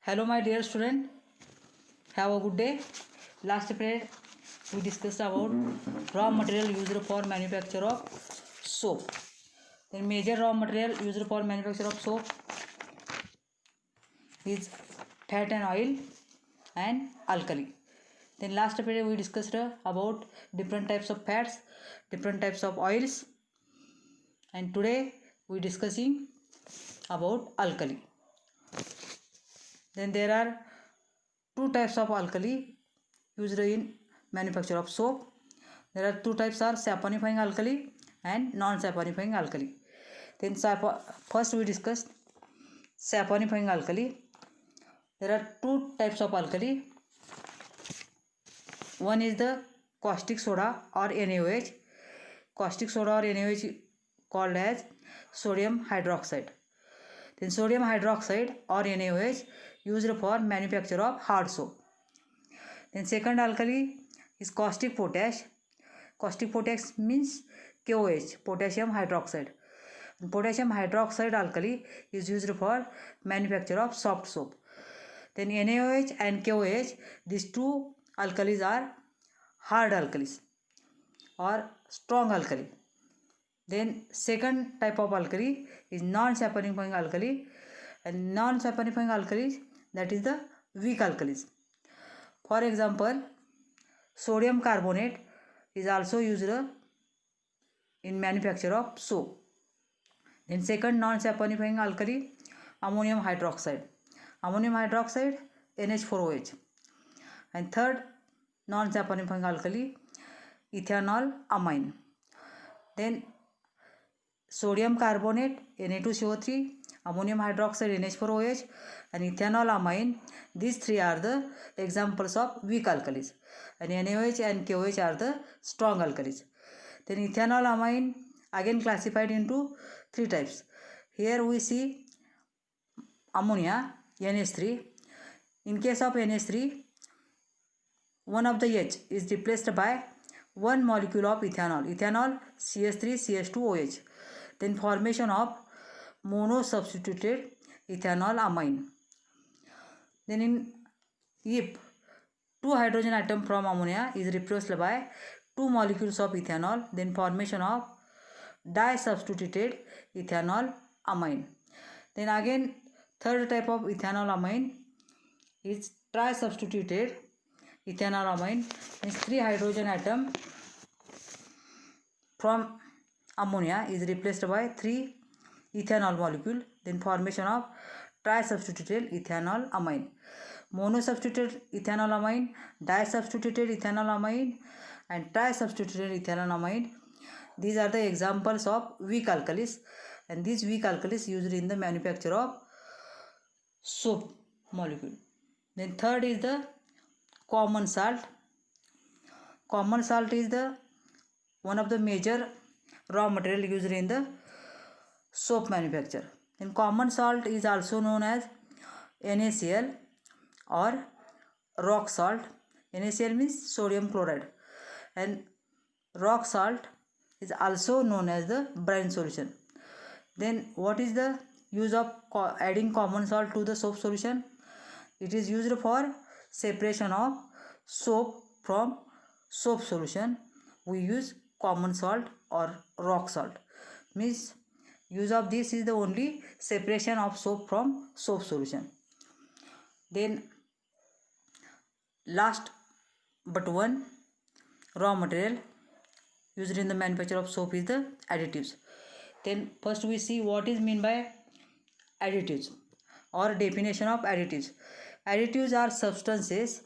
Hello my dear student, have a good day. Last period we discussed about raw material used for manufacture of soap. Then major raw material used for manufacture of soap is fat and oil and alkali. Then last period we discussed about different types of fats, different types of oils, and today we discussing about alkali. Then there are two types of alkali used in manufacture of soap. There are two types are saponifying alkali and non-saponifying alkali. Then first we discussed saponifying alkali. There are two types of alkali. One is the caustic soda or NaOH. Caustic soda or NaOH called as sodium hydroxide. Then sodium hydroxide or NaOH used for manufacture of hard soap. Then second alkali is caustic potash. Caustic potash means KOH, potassium hydroxide. Potassium hydroxide alkali is used for manufacture of soft soap. Then NaOH and KOH, these two alkalis are hard alkalis or strong alkali. Then second type of alkali is non-saponifying alkali, and non-saponifying alkalis, that is the weak alkalis. For example, sodium carbonate is also used in manufacture of soap. Then second non-saponifying alkali, ammonium hydroxide. Ammonium hydroxide, NH4OH. And third non-saponifying alkali, ethanol amine. Then sodium carbonate, Na2CO3, ammonium hydroxide, NH4OH, and ethanol amine. These three are the examples of weak alkalis, and NaOH and KOH are the strong alkalis. Then ethanol amine again classified into three types. Here we see ammonia, NH3. In case of NH3, one of the H is replaced by one molecule of ethanol CH3CH2OH. Then formation of monosubstituted ethanol amine. Then if two hydrogen atom from ammonia is replaced by two molecules of ethanol, then formation of disubstituted ethanol amine. Then again third type of ethanol amine is trisubstituted ethanol amine. Means three hydrogen atom from ammonia is replaced by three ethanol molecule, then formation of trisubstituted ethanol amine. Monosubstituted ethanol amine, disubstituted ethanol amine, and trisubstituted ethanol amine. These are the examples of weak alkalis, and these weak alkalis used in the manufacture of soap molecule. Then third is the common salt. Common salt is the one of the major raw material used in the soap manufacture. And common salt is also known as NaCl or rock salt. NaCl means sodium chloride, and rock salt is also known as the brine solution. Then what is the use of adding common salt to the soap solution? It is used for separation of soap from soap solution. We use common salt or rock salt. Means use of this is the only separation of soap from soap solution. Then last but one raw material used in the manufacture of soap is the additives. Then first we see what is meant by additives or definition of additives. Additives are substances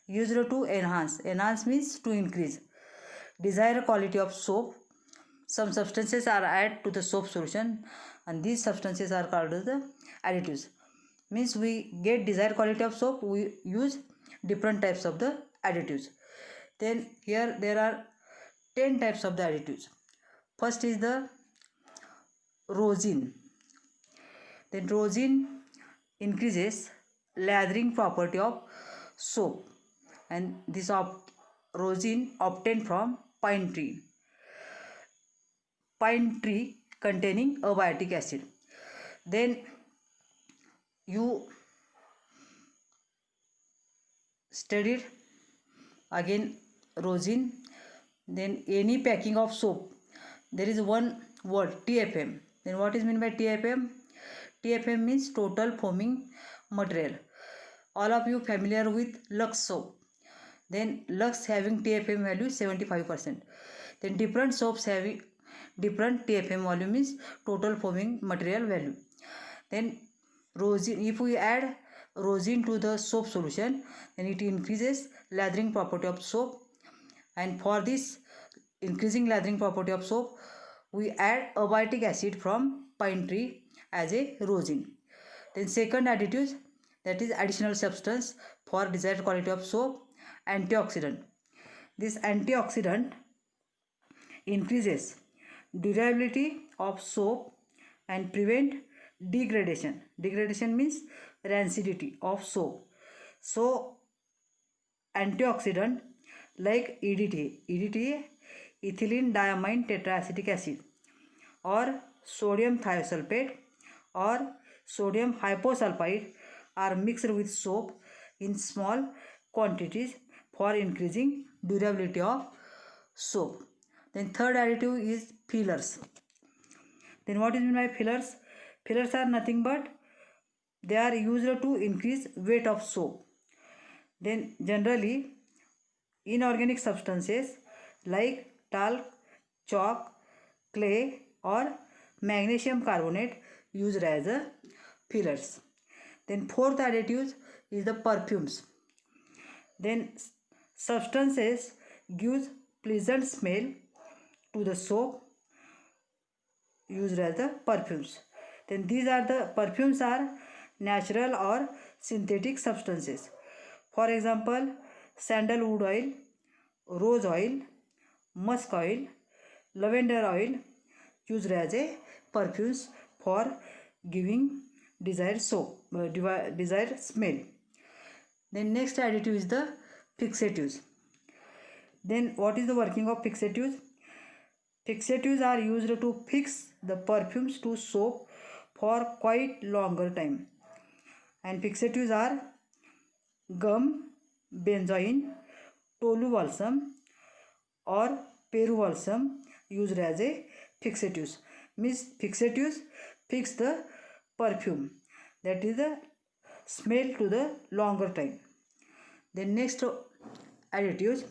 used to enhance means to increase desired quality of soap. Some substances are added to the soap solution, and these substances are called as the additives. Means we get desired quality of soap, we use different types of the additives. Then here there are 10 types of the additives. First is the rosin. Then rosin increases lathering property of soap, and this rosin obtained from pine tree containing abiotic acid. Then you studied. Again rosin. Then any packing of soap, there is one word TFM. Then what is meant by TFM? TFM means total foaming material. All of you familiar with Lux soap. Then Lux having TFM value 75%. Then different soaps having different TFM value means total foaming material value. Then rosin, if we add rosin to the soap solution, then it increases lathering property of soap. And for this increasing lathering property of soap, we add abiotic acid from pine tree as a rosin. Then second additive, that is additional substance for desired quality of soap, antioxidant. This antioxidant increases durability of soap and prevent degradation. Degradation means rancidity of soap. So antioxidant like EDTA, ethylene diamine tetraacetic acid, or sodium thiosulfate or sodium hyposulfite are mixed with soap in small quantities for increasing durability of soap. Then third additive is fillers. Then what is meant by fillers? Fillers are nothing but they are used to increase weight of soap. Then generally inorganic substances like talc, chalk, clay or magnesium carbonate used as a fillers. Then fourth additive is the perfumes. Then substances gives pleasant smell to the soap used as the perfumes. Then these are the perfumes are natural or synthetic substances. For example, sandalwood oil, rose oil, musk oil, lavender oil used as a perfumes for giving desired soap, desired smell. Then next additive is the fixatives. Then what is the working of fixatives? Fixatives are used to fix the perfumes to soap for quite longer time. And fixatives are gum, benzoin, tolu balsam or peru balsam used as a fixatives. Means fixatives fix the perfume, that is the smell to the longer time. Then next additive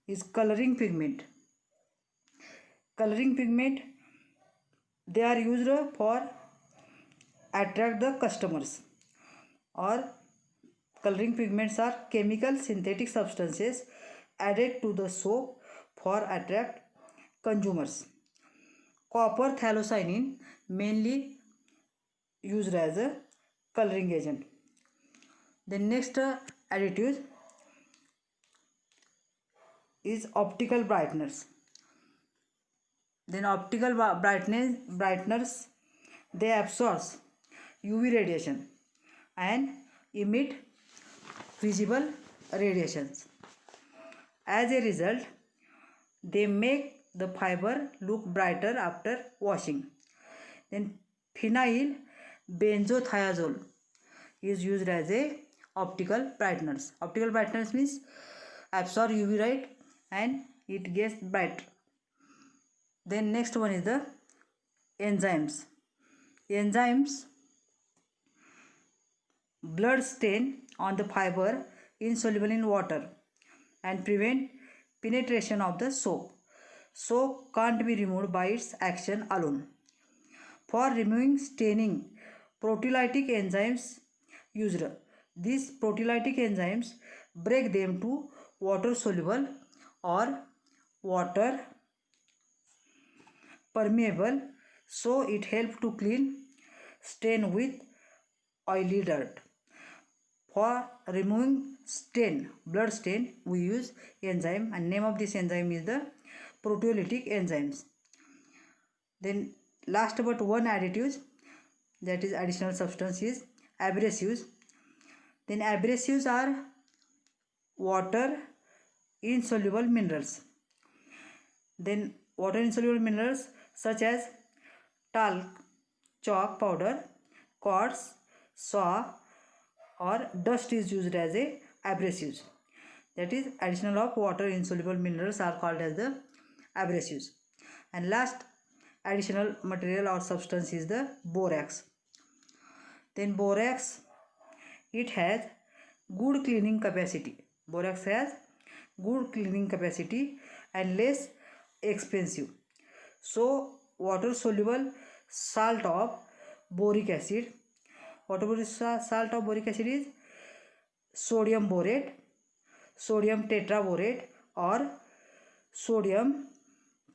is coloring pigment. Coloring pigment, they are used for attract the customers, or coloring pigments are chemical synthetic substances added to the soap for attract consumers. Copper phthalocyanine mainly used as a coloring agent. The next additive is optical brighteners. Then optical brighteners, they absorb UV radiation and emit visible radiations. As a result, they make the fiber look brighter after washing. Then phenyl benzothiazole is used as a optical brighteners. Optical brighteners means absorb UV light and it gets bright. Then next one is the enzymes. Enzymes blood stain on the fiber insoluble in water and prevent penetration of the soap. Soap can't be removed by its action alone. For removing staining, proteolytic enzymes used. These proteolytic enzymes break them to water soluble or water permeable, so it helps to clean stain with oily dirt. For removing stain, blood stain, we use enzyme, and name of this enzyme is the proteolytic enzymes. Then last but one additive, that is additional substance, is abrasives. Then abrasives are water insoluble minerals. Then water insoluble minerals such as talc, chalk powder, quartz, saw or dust is used as a abrasives. that is additional of water insoluble minerals are called as the abrasives. And last additional material or substance is the borax. Then borax, it has good cleaning capacity. Borax has good cleaning capacity and less expensive. So water soluble salt of boric acid, water salt of boric acid is sodium borate, sodium tetraborate or sodium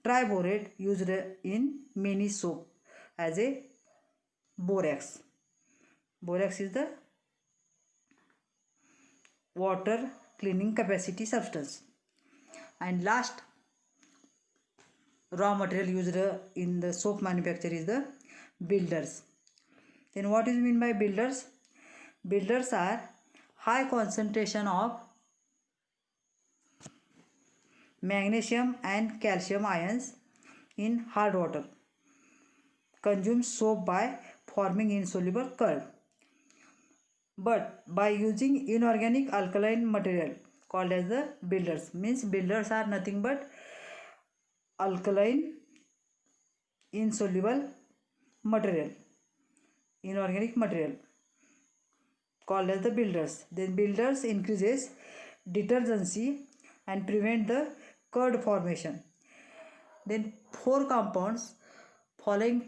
triborate used in many soap as a borax. Borax is the water cleaning capacity substance. And last raw material used in the soap manufacture is the builders. Then what is mean by builders? Builders are high concentration of magnesium and calcium ions in hard water consume soap by forming insoluble curd. But by using inorganic alkaline material called as the builders, means builders are nothing but alkaline insoluble material, inorganic material called as the builders. Then builders increases detergency and prevent the curd formation. Then following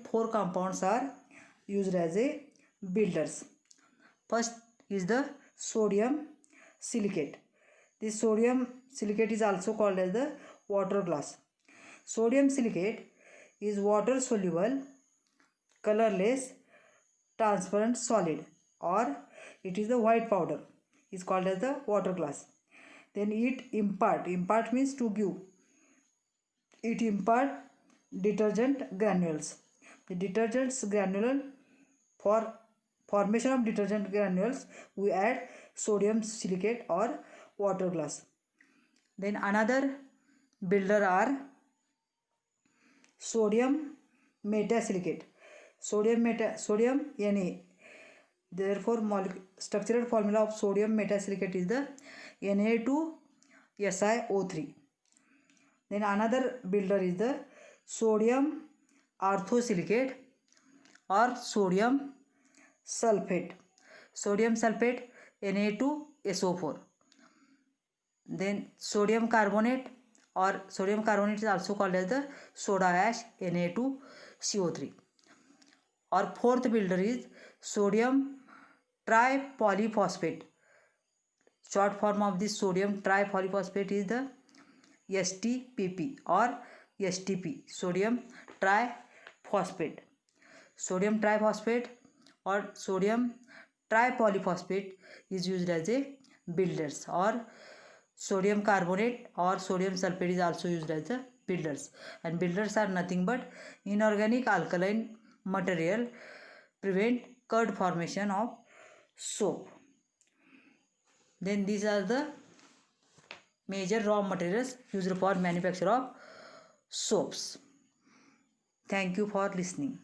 four compounds are used as a builders. First is the sodium silicate. This sodium silicate is also called as the water glass. Sodium silicate is water soluble, colorless, transparent solid, or it is the white powder, is called as the water glass. Then it impart means to give, it impart detergent granules. The detergents granule, for formation of detergent granules we add sodium silicate or water glass. Then another builder are sodium metasilicate, sodium Na. Therefore structural formula of sodium metasilicate is the Na2SiO3. Then another builder is the sodium orthosilicate or sodium sulfate. Sodium sulfate Na2SO4. Then sodium carbonate is also called as the soda ash Na2CO3. Or fourth builder is sodium tripolyphosphate. Short form of this sodium tripolyphosphate is the STPP or STP, sodium triphosphate. Sodium triphosphate or sodium tripolyphosphate is used as a builders, or sodium carbonate or sodium sulfate is also used as the builders. And builders are nothing but inorganic alkaline material prevent curd formation of soap. Then these are the major raw materials used for manufacture of soaps. Thank you for listening.